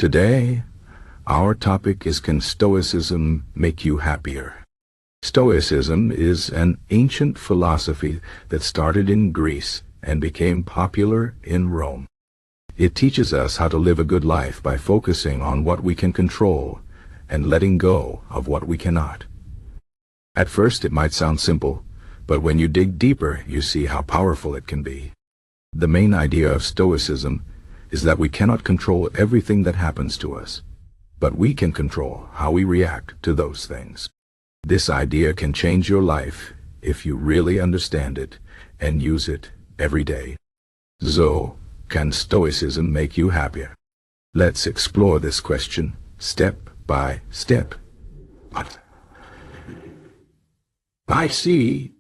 Today, our topic is, can Stoicism make you happier? Stoicism is an ancient philosophy that started in Greece and became popular in Rome. It teaches us how to live a good life by focusing on what we can control and letting go of what we cannot. At first it might sound simple, but when you dig deeper, you see how powerful it can be. The main idea of Stoicism is that we cannot control everything that happens to us, but we can control how we react to those things. This idea can change your life if you really understand it and use it every day. So, can Stoicism make you happier? Let's explore this question step by step. I see.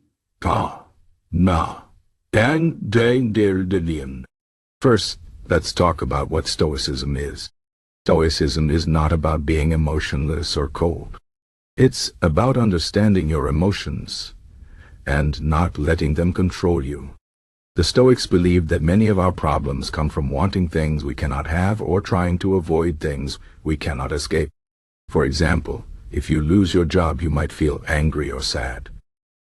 First, let's talk about what Stoicism is. Stoicism is not about being emotionless or cold. It's about understanding your emotions and not letting them control you. The Stoics believe that many of our problems come from wanting things we cannot have or trying to avoid things we cannot escape. For example, if you lose your job, you might feel angry or sad.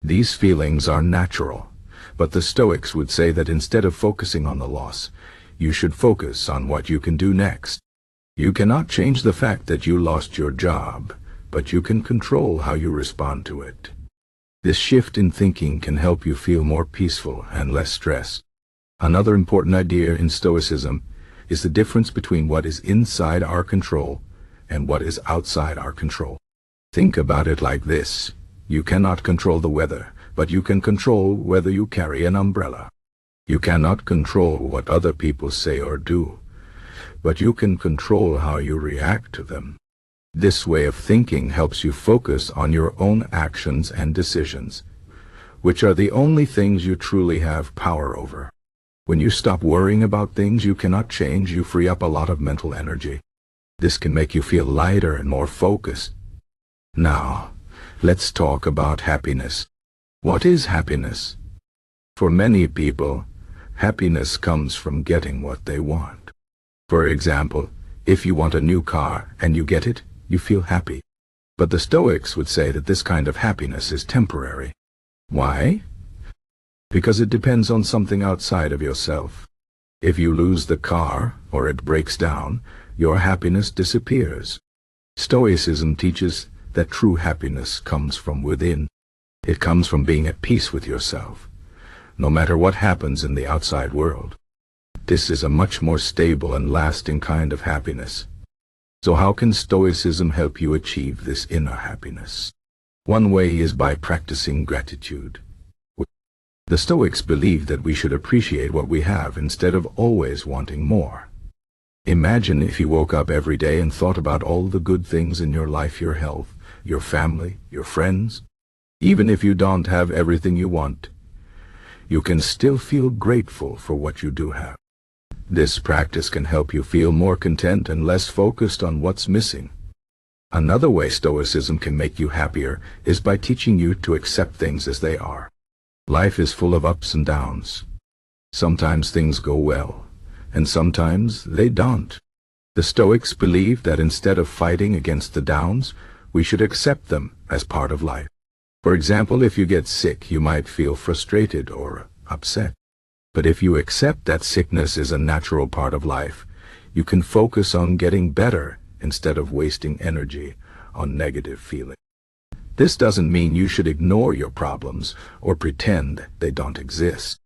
These feelings are natural, but the Stoics would say that instead of focusing on the loss, you should focus on what you can do next. You cannot change the fact that you lost your job, but you can control how you respond to it. This shift in thinking can help you feel more peaceful and less stressed. Another important idea in Stoicism is the difference between what is inside our control and what is outside our control. Think about it like this. You cannot control the weather, but you can control whether you carry an umbrella. You cannot control what other people say or do, but you can control how you react to them. This way of thinking helps you focus on your own actions and decisions, which are the only things you truly have power over. When you stop worrying about things you cannot change, you free up a lot of mental energy. This can make you feel lighter and more focused. Now, let's talk about happiness. What is happiness? For many people, happiness comes from getting what they want. For example, if you want a new car and you get it, you feel happy. But the Stoics would say that this kind of happiness is temporary. Why? Because it depends on something outside of yourself. If you lose the car or it breaks down, your happiness disappears. Stoicism teaches that true happiness comes from within. It comes from being at peace with yourself, no matter what happens in the outside world. This is a much more stable and lasting kind of happiness. So how can Stoicism help you achieve this inner happiness? One way is by practicing gratitude. The Stoics believe that we should appreciate what we have instead of always wanting more. Imagine if you woke up every day and thought about all the good things in your life, your health, your family, your friends. Even if you don't have everything you want, you can still feel grateful for what you do have. This practice can help you feel more content and less focused on what's missing. Another way Stoicism can make you happier is by teaching you to accept things as they are. Life is full of ups and downs. Sometimes things go well, and sometimes they don't. The Stoics believe that instead of fighting against the downs, we should accept them as part of life. For example, if you get sick, you might feel frustrated or upset. But if you accept that sickness is a natural part of life, you can focus on getting better instead of wasting energy on negative feelings. This doesn't mean you should ignore your problems or pretend they don't exist.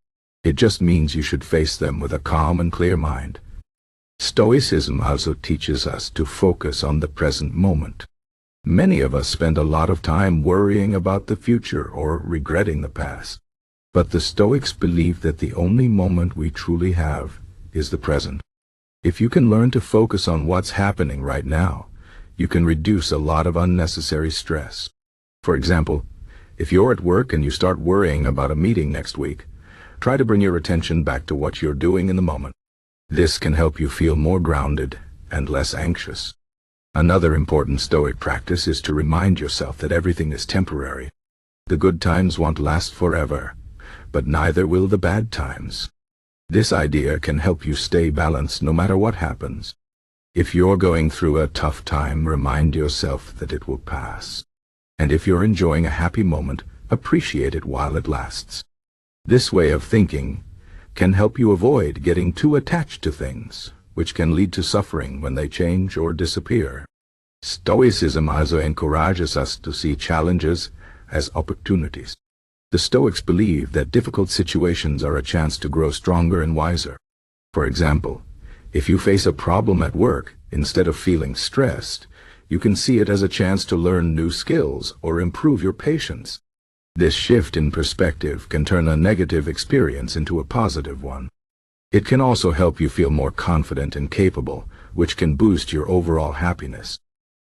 It just means you should face them with a calm and clear mind. Stoicism also teaches us to focus on the present moment. Many of us spend a lot of time worrying about the future or regretting the past. But the Stoics believe that the only moment we truly have is the present. If you can learn to focus on what's happening right now, you can reduce a lot of unnecessary stress. For example, if you're at work and you start worrying about a meeting next week, try to bring your attention back to what you're doing in the moment. This can help you feel more grounded and less anxious. Another important Stoic practice is to remind yourself that everything is temporary. The good times won't last forever, but neither will the bad times. This idea can help you stay balanced no matter what happens. If you're going through a tough time, remind yourself that it will pass. And if you're enjoying a happy moment, appreciate it while it lasts. This way of thinking can help you avoid getting too attached to things, which can lead to suffering when they change or disappear. Stoicism also encourages us to see challenges as opportunities. The Stoics believe that difficult situations are a chance to grow stronger and wiser. For example, if you face a problem at work, instead of feeling stressed, you can see it as a chance to learn new skills or improve your patience. This shift in perspective can turn a negative experience into a positive one. It can also help you feel more confident and capable, which can boost your overall happiness.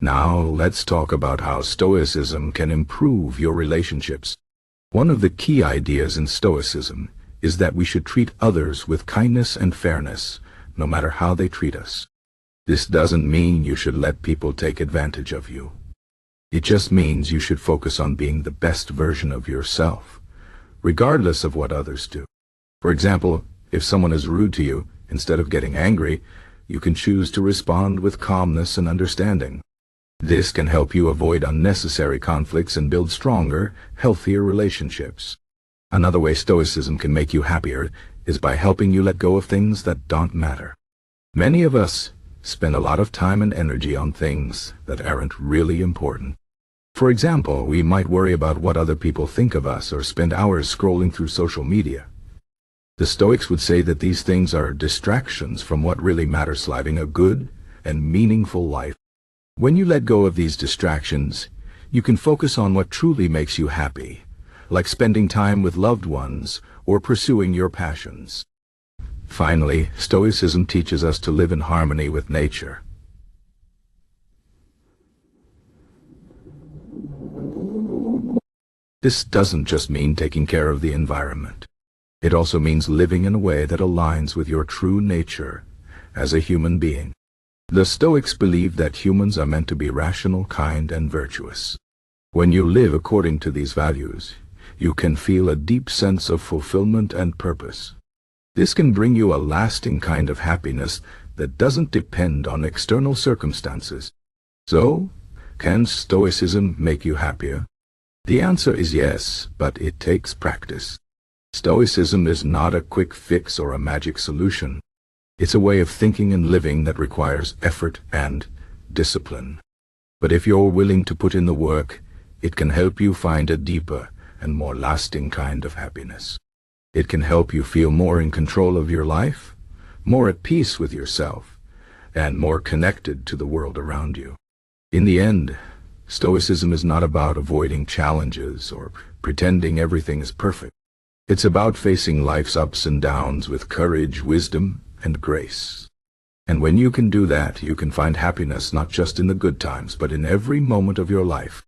Now, let's talk about how Stoicism can improve your relationships. One of the key ideas in Stoicism is that we should treat others with kindness and fairness, no matter how they treat us. This doesn't mean you should let people take advantage of you. It just means you should focus on being the best version of yourself, regardless of what others do. For example, if someone is rude to you, instead of getting angry, you can choose to respond with calmness and understanding. This can help you avoid unnecessary conflicts and build stronger, healthier relationships. Another way Stoicism can make you happier is by helping you let go of things that don't matter. Many of us spend a lot of time and energy on things that aren't really important. For example, we might worry about what other people think of us or spend hours scrolling through social media. The Stoics would say that these things are distractions from what really matters, living a good and meaningful life. When you let go of these distractions, you can focus on what truly makes you happy, like spending time with loved ones or pursuing your passions. Finally, Stoicism teaches us to live in harmony with nature. This doesn't just mean taking care of the environment. It also means living in a way that aligns with your true nature as a human being. The Stoics believe that humans are meant to be rational, kind, and virtuous. When you live according to these values, you can feel a deep sense of fulfillment and purpose. This can bring you a lasting kind of happiness that doesn't depend on external circumstances. So, can Stoicism make you happier? The answer is yes, but it takes practice. Stoicism is not a quick fix or a magic solution. It's a way of thinking and living that requires effort and discipline. But if you're willing to put in the work, it can help you find a deeper and more lasting kind of happiness. It can help you feel more in control of your life, more at peace with yourself, and more connected to the world around you. In the end, Stoicism is not about avoiding challenges or pretending everything is perfect. It's about facing life's ups and downs with courage, wisdom, and grace. And when you can do that, you can find happiness not just in the good times, but in every moment of your life.